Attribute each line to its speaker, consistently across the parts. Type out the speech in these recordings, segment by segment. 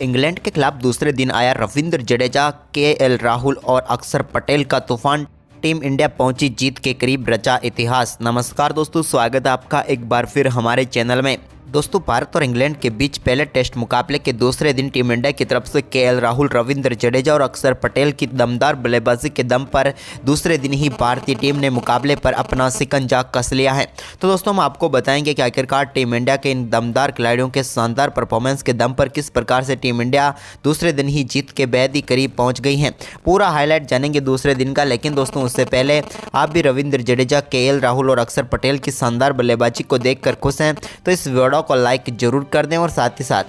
Speaker 1: England के खिलाफ दूसरे दिन आया रविंद्र जडेजा, केएल राहुल और अक्षर पटेल का तूफान। टीम इंडिया पहुंची जीत के करीब, रचा इतिहास। नमस्कार दोस्तों, स्वागत है आपका एक बार फिर हमारे चैनल में। दोस्तों, भारत और इंग्लैंड के बीच पहले टेस्ट मुकाबले के दूसरे दिन टीम इंडिया की तरफ से केएल राहुल, रविंद्र जडेजा और अक्षर पटेल की दमदार बल्लेबाजी के दम पर दूसरे दिन ही भारतीय टीम ने मुकाबले पर अपना शिकंजा कस लिया है। तो दोस्तों, हम आपको बताएंगे कि आखिरकार टीम इंडिया के इन दमदार खिलाड़ियों के शानदार परफॉर्मेंस के दम पर किस प्रकार से टीम इंडिया दूसरे दिन ही जीत के बेहद ही करीब पहुँच गई है। पूरा हाईलाइट जानेंगे दूसरे दिन का। लेकिन दोस्तों, उससे पहले आप भी रविंद्र जडेजा, केएल राहुल और अक्षर पटेल की शानदार बल्लेबाजी को देखकर खुश हैं तो इस वीडियो को लाइक जरूर कर दें और साथ ही साथ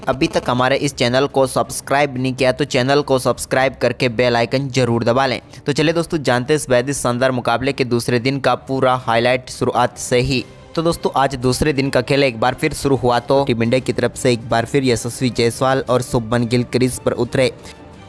Speaker 1: अभी तक हमारे इस चैनल को सब्सक्राइब नहीं किया तो चैनल को सब्सक्राइब करके बेल आइकन जरूर दबा लें। तो चलिए दोस्तों, जानते हैं इस बेहद शानदार मुकाबले के दूसरे दिन का पूरा हाईलाइट शुरुआत से ही। तो दोस्तों, आज दूसरे दिन का खेल एक बार फिर शुरू हुआ तो टीम इंडिया की तरफ से एक बार फिर यशस्वी जायसवाल और शुभमन गिल क्रीज पर उतरे।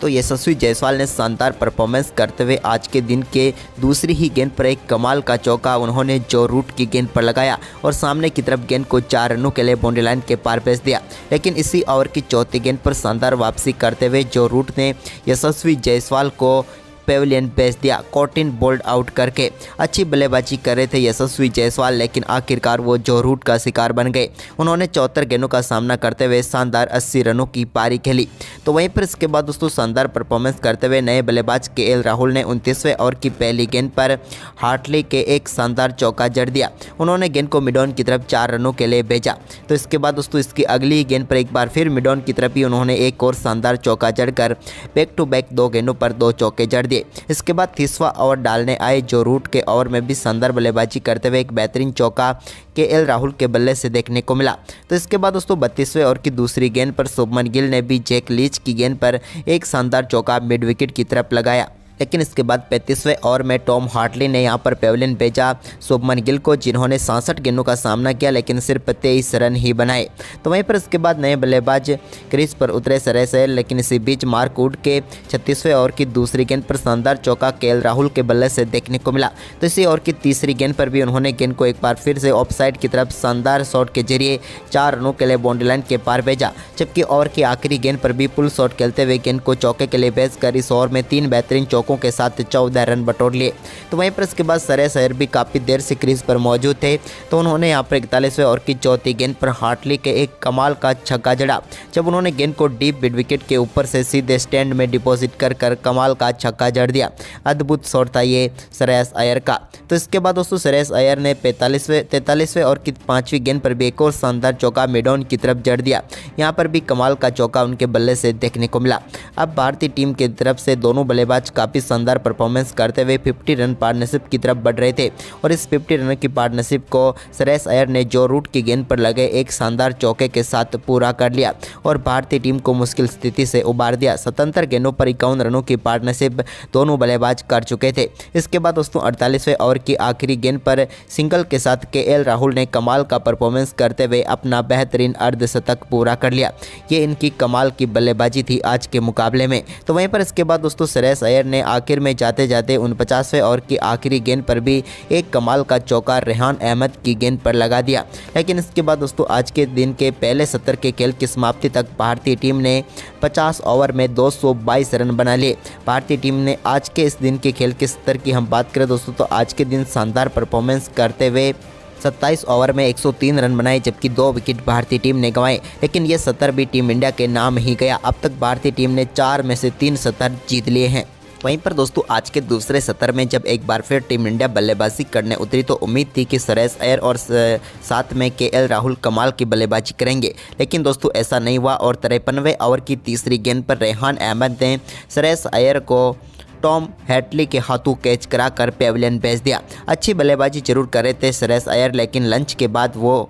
Speaker 1: तो यशस्वी जायसवाल ने शानदार परफॉर्मेंस करते हुए आज के दिन के दूसरी ही गेंद पर एक कमाल का चौका उन्होंने जो रूट की गेंद पर लगाया और सामने की तरफ गेंद को 4 रनों के लिए बाउंड्री लाइन के पार भेज दिया। लेकिन इसी ओवर की चौथी गेंद पर शानदार वापसी करते हुए जो रूट ने यशस्वी जायसवाल को पेविलियन भेज दिया। कोर्टिन बोल्ड आउट करके अच्छी बल्लेबाजी कर रहे थे यशस्वी जायसवाल, लेकिन आखिरकार वो जो रूट का शिकार बन गए। उन्होंने 74 गेंदों का सामना करते हुए शानदार 80 रनों की पारी खेली। तो वहीं पर इसके बाद दोस्तों शानदार परफॉर्मेंस करते हुए नए बल्लेबाज केएल राहुल ने 29वें ओवर की पहली गेंद पर हार्टली के एक शानदार चौका जड़ दिया। उन्होंने गेंद को मिडॉन की तरफ 4 रनों के लिए भेजा। तो इसके बाद दोस्तों इसकी अगली गेंद पर एक बार फिर मिडॉन की तरफ ही उन्होंने एक और शानदार चौका जड़कर बैक टू बैक 2 गेंदों पर 2 चौके जड़ दिए। इसके बाद 30वां ओवर डालने आए जो रूट के ओवर में भी शानदार बल्लेबाजी करते हुए एक बेहतरीन चौका केएल राहुल के बल्ले से देखने को मिला। तो इसके बाद दोस्तों 32वें ओवर की दूसरी गेंद पर शुभमन गिल ने भी जैक लीच की गेंद पर एक शानदार चौका मिड विकेट की तरफ लगाया। लेकिन इसके बाद 35वें ओवर में टॉम हार्टली ने यहां पर पेविलियन भेजा शुभमन गिल को, जिन्होंने 66 गेंदों का सामना किया लेकिन सिर्फ 23 रन ही बनाए। तो वहीं पर इसके बाद नए बल्लेबाज क्रीज पर उतरे श्रेयस अय्यर, लेकिन इसी बीच मार्क वुड के 36वें ओवर की दूसरी गेंद पर शानदार चौका केएल राहुल के बल्ले से देखने को मिला। तो इसी ओवर की तीसरी गेंद पर भी उन्होंने गेंद को एक बार फिर से ऑफ साइड की तरफ शानदार शॉट के जरिए 4 रनों के लिए बाउंड्री लाइन के पार भेजा। जबकि ओवर की आखिरी गेंद पर भी पुल शॉट खेलते हुए गेंद को चौके के लिए भेजकर इस ओवर में 3 बेहतरीन चौकों के साथ 14 रन बटोर लिए। तो वहीं पर इसके बाद श्रेयस अय्यर भी काफ़ी देर से क्रीज पर मौजूद थे। तो उन्होंने यहाँ पर 41वें ओवर की चौथी गेंद पर हार्टली के एक कमाल का छक्का जड़ा, जब उन्होंने गेंद को डीप मिड विकेट के ऊपर से सीधे स्टैंड में डिपॉजिट कर कमाल का छक्का जड़ दिया। अद्भुत शॉट था ये श्रेयस अय्यर का। तो इसके बाद दोस्तों श्रेयस अय्यर ने 43वें ओवर की 5वीं गेंद पर भी एक और शानदार चौका मिडॉन की तरफ जड़ दिया। यहाँ पर भी कमाल का चौका उनके बल्ले से देखने को मिला। अब भारतीय टीम की तरफ से दोनों बल्लेबाज काफ़ी शानदार परफॉर्मेंस करते हुए 50 रन पार्टनरशिप की तरफ बढ़ रहे थे और इस 50 रन की पार्टनरशिप को श्रेयस अय्यर ने जो रूट की गेंद पर लगे एक शानदार चौके के साथ पूरा कर लिया और भारतीय टीम को मुश्किल स्थिति से उबार दिया। 77 गेंदों पर 51 रनों की पार्टनरशिप दोनों बल्लेबाज कर चुके थे। इसके बाद दोस्तों 48वें ओवर की आखिरी गेंद पर सिंगल के साथ केएल राहुल ने कमाल का परफॉर्मेंस करते हुए अपना बेहतरीन अर्धशतक पूरा कर लिया। ये इनकी कमाल की बल्लेबाजी थी आज के मुकाबले में। तो वहीं पर इसके बाद दोस्तों श्रेयस अय्यर ने आखिर में जाते जाते 49वें ओवर की आखिरी गेंद पर भी एक कमाल का चौका रेहान अहमद की गेंद पर लगा दिया। लेकिन इसके बाद दोस्तों आज के दिन के पहले सत्र के खेल की समाप्ति तक भारतीय टीम ने 50 ओवर में 222 रन बना लिए। भारतीय टीम ने आज के इस दिन के खेल के स्तर की हम बात करें दोस्तों तो आज के दिन शानदार परफॉर्मेंस करते हुए 27 ओवर में 103 रन बनाए, जबकि 2 विकेट भारतीय टीम ने गंवाए। लेकिन ये सत्र भी टीम इंडिया के नाम ही गया। अब तक भारतीय टीम ने 4 में से 3 सत्र जीत लिए हैं। वहीं पर दोस्तों आज के दूसरे सत्र में जब एक बार फिर टीम इंडिया बल्लेबाजी करने उतरी तो उम्मीद थी कि श्रेयस अय्यर और साथ में केएल राहुल कमाल की बल्लेबाजी करेंगे। लेकिन दोस्तों ऐसा नहीं हुआ और 53वें ओवर की तीसरी गेंद पर रेहान अहमद ने श्रेयस अय्यर को टॉम हैटली के हाथों कैच कराकर पेविलियन भेज दिया। अच्छी बल्लेबाजी जरूर कर रहे थे श्रेयस अय्यर, लेकिन लंच के बाद वो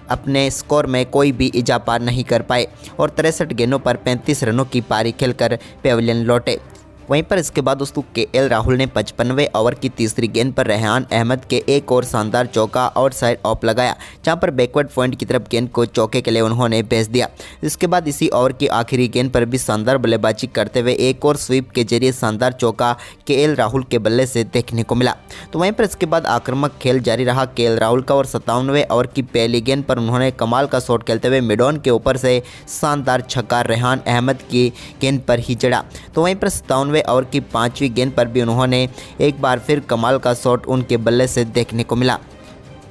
Speaker 1: अपने स्कोर में कोई भी इजाफा नहीं कर पाए और 63 गेंदों पर 35 रनों की पारी खेलकर पेविलियन लौटे। वहीं पर इसके बाद दोस्तों केएल राहुल ने 55वें ओवर की तीसरी गेंद पर रेहान अहमद के एक और शानदार चौका आउटसाइड ऑफ लगाया, जहां पर बैकवर्ड पॉइंट की तरफ गेंद को चौके के लिए उन्होंने भेज दिया। इसके बाद इसी ओवर की आखिरी गेंद पर भी शानदार बल्लेबाजी करते हुए एक और स्वीप के जरिए शानदार चौका केएल राहुल के बल्ले से देखने को मिला। तो वहीं पर इसके बाद आक्रामक खेल जारी रहा केएल राहुल का और 57वें ओवर की पहली गेंद पर उन्होंने कमाल का शॉट खेलते हुए मिडॉन के ऊपर से शानदार छक्का रेहान अहमद की गेंद पर ही जड़ा। तो वहीं पर 57वें ओवर की 5वीं गेंद पर भी उन्होंने एक बार फिर कमाल का शॉट उनके बल्ले से देखने को मिला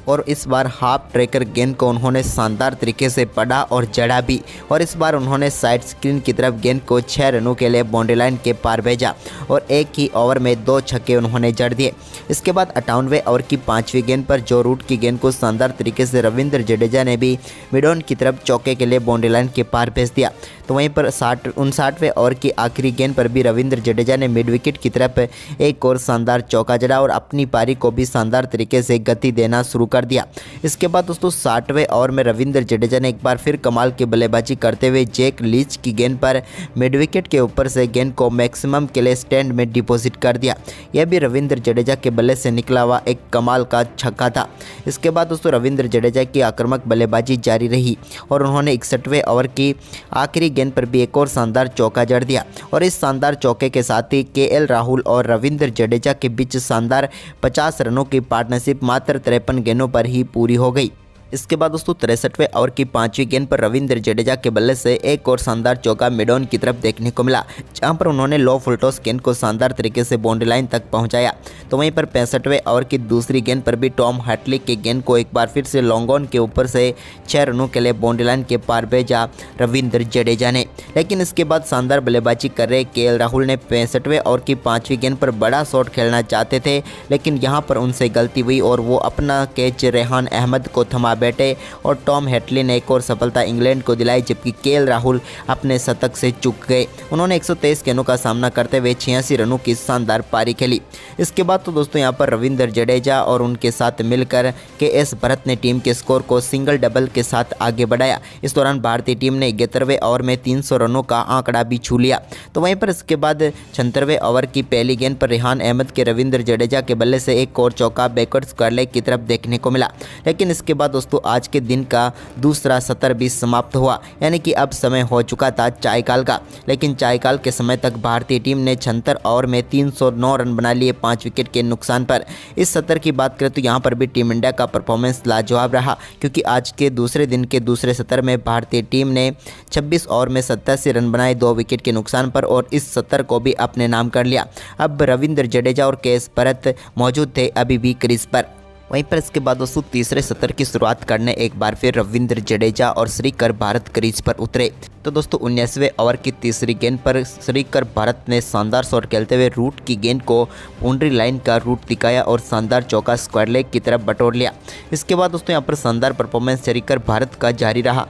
Speaker 1: और इस बार हाफ ट्रैकर गेंद को उन्होंने शानदार तरीके से पढ़ा और जड़ा भी, और इस बार उन्होंने साइड स्क्रीन की तरफ गेंद को 6 रनों के लिए बाउंड्री लाइन के पार भेजा और एक ही ओवर में 2 छक्के उन्होंने जड़ दिए। इसके बाद 58वें ओवर की 5वीं गेंद पर जो रूट की गेंद को शानदार तरीके से रविंद्र जडेजा ने भी मिडॉन की तरफ चौके के लिए बाउंड्री लाइन के पार भेज दिया। तो वहीं पर 59वें ओवर की आखिरी गेंद पर भी रविंद्र जडेजा ने मिड विकेट की तरफ एक और शानदार चौका जड़ा और अपनी पारी को भी शानदार तरीके से गति देना शुरू कर दिया। इसके बाद दोस्तों 60वें ओवर में रविंद्र जडेजा ने एक बार फिर कमाल की बल्लेबाजी करते हुए जैक लीच की गेंद पर मिड विकेट के ऊपर से गेंद को मैक्सिमम के लिए स्टैंड में डिपॉजिट कर दिया। यह भी रविंद्र जडेजा के बल्ले से निकला हुआ एक कमाल का छक्का था। इसके बाद दोस्तों रविंद्र जडेजा की आक्रामक बल्लेबाजी जारी रही और उन्होंने 61वें ओवर की आखिरी गेंद पर भी एक और शानदार चौका जड़ दिया और इस शानदार चौके के साथ ही केएल राहुल और रविंद्र जडेजा के बीच शानदार 50 रनों की पार्टनरशिप मात्र 53 गेंदों पर ही पूरी हो गई। इसके बाद दोस्तों 63वें ओवर की 5वीं गेंद पर रविंद्र जडेजा के बल्ले से एक और शानदार चौका मिडॉन की तरफ देखने को मिला, जहां पर उन्होंने लो फुल टॉस गेंद को शानदार तरीके से बाउंड्री लाइन तक पहुंचाया। तो वहीं पर 65वें ओवर की दूसरी गेंद पर भी टॉम हैटली के गेंद को एक बार फिर से लॉन्ग ऑन के ऊपर से 6 रनों के लिए बाउंड्री लाइन के पार भेजा रविंद्र जडेजा ने। लेकिन इसके बाद शानदार बल्लेबाजी कर रहे केएल राहुल ने 65वें ओवर की 5वीं गेंद पर बड़ा शॉट खेलना चाहते थे, लेकिन यहां पर उनसे गलती हुई और वो अपना कैच रेहान अहमद को थमा बैठे और टॉम हैटली ने एक और सफलता इंग्लैंड को दिलाई, जबकि केएल राहुल अपने शतक से चूक गए। उन्होंने 123 गेंदों का सामना करते हुए 86 रनों की शानदार पारी खेली। इसके बाद तो दोस्तों यहां पर रविंद्र जडेजा और उनके साथ मिलकर केएस भरत ने टीम के स्कोर को सिंगल डबल के साथ आगे बढ़ाया। इस दौरान भारतीय टीम ने 71वें ओवर में 300 रनों का आंकड़ा भी छू लिया। तो वहीं पर इसके बाद 76वें ओवर की पहली गेंद पर रेहान अहमद के रविंद्र जडेजा के बल्ले से एक और चौका बैकवर्ड स्क्वायर लेग की तरफ देखने को मिला। लेकिन इसके बाद दोस्तों आज के दिन का दूसरा सत्र भी समाप्त हुआ, यानी कि अब समय हो चुका था चायकाल का। लेकिन चायकाल के समय तक भारतीय टीम ने 76 ओवर में 309 रन बना लिए 5 विकेट के नुकसान पर। इस सत्र की बात करें तो यहाँ पर भी टीम इंडिया का परफॉर्मेंस लाजवाब रहा, क्योंकि आज के दूसरे दिन के दूसरे सत्र में भारतीय टीम ने 26 ओवर में 87 रन बनाए 2 विकेट के नुकसान पर और इस सत्र को भी अपने नाम कर लिया। अब रविंद्र जडेजा और केएस भरत मौजूद थे अभी भी क्रीज पर। वहीं पर इसके बाद दोस्तों तीसरे सत्र की शुरुआत करने एक बार फिर रविंद्र जडेजा और श्रीकर भारत क्रीज पर उतरे। तो दोस्तों 19वें ओवर की तीसरी गेंद पर श्रीकर भारत ने शानदार शॉट खेलते हुए रूट की गेंद को बाउंड्री लाइन का रूट दिखाया और शानदार चौका स्क्वायर लेग की तरफ बटोर लिया। इसके बाद दोस्तों यहाँ पर शानदार परफॉर्मेंस श्रीकर भारत का जारी रहा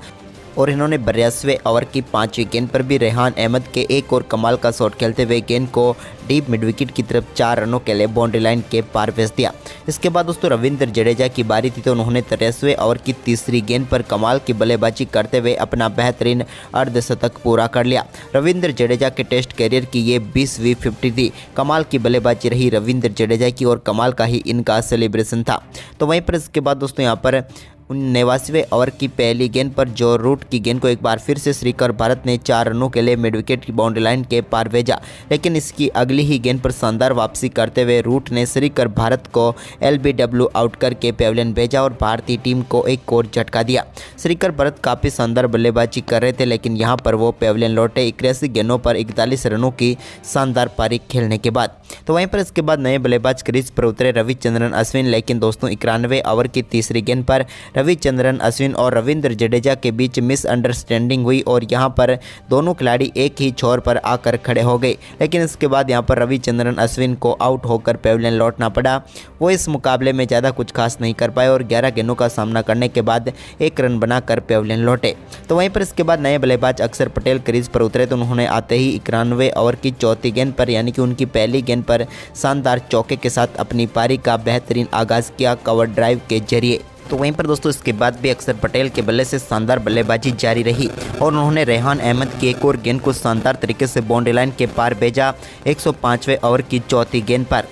Speaker 1: और इन्होंने 82वें ओवर की 5वीं गेंद पर भी रेहान अहमद के एक और कमाल का शॉट खेलते हुए गेंद को डीप मिड विकेट की तरफ 4 रनों के लिए बाउंड्री लाइन के पार भेज दिया। इसके बाद दोस्तों रविंद्र जडेजा की बारी थी, तो उन्होंने 83वें ओवर की तीसरी गेंद पर कमाल की बल्लेबाजी करते हुए अपना बेहतरीन अर्धशतक पूरा कर लिया। रविंद्र जडेजा के टेस्ट कैरियर की ये 20वीं 50 थी। कमाल की बल्लेबाजी रही रविंद्र जडेजा की और कमाल का ही इनका सेलिब्रेशन था। तो वहीं पर इसके बाद दोस्तों यहाँ पर 89वें ओवर की पहली गेंद पर जो रूट की गेंद को एक बार फिर से श्रीकर भारत ने 4 रनों के लिए मिड विकेट की बाउंड्री लाइन के पार भेजा, लेकिन इसकी अगली ही गेंद पर शानदार वापसी करते हुए रूट ने श्रीकर भारत को LBW आउट करके पेविलियन भेजा और भारतीय टीम को एक और झटका दिया। श्रीकर भारत काफ़ी शानदार बल्लेबाजी कर रहे थे, लेकिन यहाँ पर वो पेविलियन लौटे 81 गेंदों पर 41 रनों की शानदार पारी खेलने के बाद। तो वहीं पर इसके बाद नए बल्लेबाज क्रीज पर उतरे रविचंद्रन अश्विन, लेकिन दोस्तों 91वें ओवर की तीसरी गेंद पर रविचंद्रन अश्विन और रविंद्र जडेजा के बीच मिसअंडरस्टैंडिंग हुई और यहां पर दोनों खिलाड़ी एक ही छोर पर आकर खड़े हो गए। लेकिन इसके बाद यहां पर रविचंद्रन अश्विन को आउट होकर पेविलियन लौटना पड़ा। वो इस मुकाबले में ज़्यादा कुछ खास नहीं कर पाए और 11 गेंदों का सामना करने के बाद 1 रन बनाकर पेविलियन लौटे। तो वहीं पर इसके बाद नए बल्लेबाज अक्षर पटेल क्रीज पर उतरे, तो उन्होंने आते ही 91वें ओवर की चौथी गेंद पर यानी कि उनकी पहली गेंद पर शानदार चौके के साथ अपनी पारी का बेहतरीन आगाज़ किया कवर ड्राइव के जरिए। तो वहीं पर दोस्तों इसके बाद भी अक्षर पटेल के बल्ले से शानदार बल्लेबाजी जारी रही और उन्होंने रेहान अहमद की एक और गेंद को शानदार तरीके से बाउंड्री लाइन के पार भेजा 105वें ओवर की चौथी गेंद पर।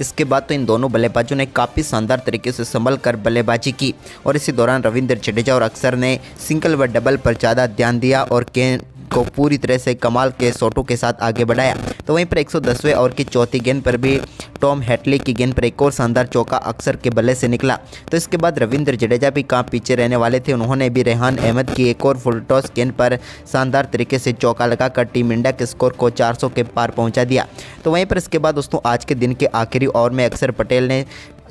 Speaker 1: इसके बाद तो इन दोनों बल्लेबाजों ने काफ़ी शानदार तरीके से संभल कर बल्लेबाजी की और इसी दौरान रविंद्र जडेजा और अक्षर ने सिंगल व डबल पर ज़्यादा ध्यान दिया और गेंद को पूरी तरह से कमाल के शॉटों के साथ आगे बढ़ाया। तो वहीं पर 110वें ओवर की चौथी गेंद पर भी टॉम हैटली की गेंद पर एक और शानदार चौका अक्षर के बल्ले से निकला। तो इसके बाद रविंद्र जडेजा भी कहाँ पीछे रहने वाले थे, उन्होंने भी रेहान अहमद की एक और फुल टॉस गेंद पर शानदार तरीके से चौका लगाकर टीम इंडिया के स्कोर को 400 के पार पहुंचा दिया। तो वहीं पर इसके बाद दोस्तों आज के दिन के आखिरी ओवर में अक्षर पटेल ने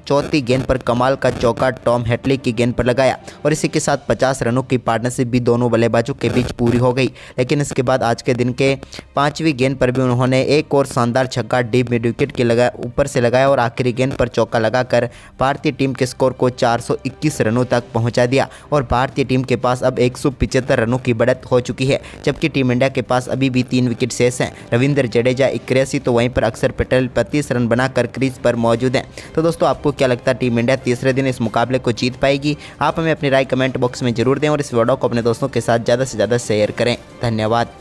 Speaker 1: चौथी गेंद पर कमाल का चौका टॉम हैटली की गेंद पर लगाया और इसी के साथ 50 रनों की पार्टनरशिप भी दोनों बल्लेबाजों के बीच पूरी हो गई। लेकिन इसके बाद आज के दिन के 5वीं गेंद पर भी उन्होंने एक और शानदार छक्का डीप मिड विकेट के ऊपर से लगाया और आखिरी गेंद पर चौका लगाकर भारतीय टीम के स्कोर को 421 रनों तक पहुंचा दिया और भारतीय टीम के पास अब 175 रनों की बढ़त हो चुकी है, जबकि टीम इंडिया के पास अभी भी 3 विकेट शेष हैं। रविंद्र जडेजा 81 तो वहीं पर अक्षर पटेल 35 रन बनाकर क्रीज पर मौजूद हैं। तो दोस्तों आपको क्या लगता है टीम इंडिया तीसरे दिन इस मुकाबले को जीत पाएगी? आप हमें अपनी राय कमेंट बॉक्स में जरूर दें और इस वीडियो को अपने दोस्तों के साथ ज़्यादा से ज़्यादा शेयर करें। धन्यवाद।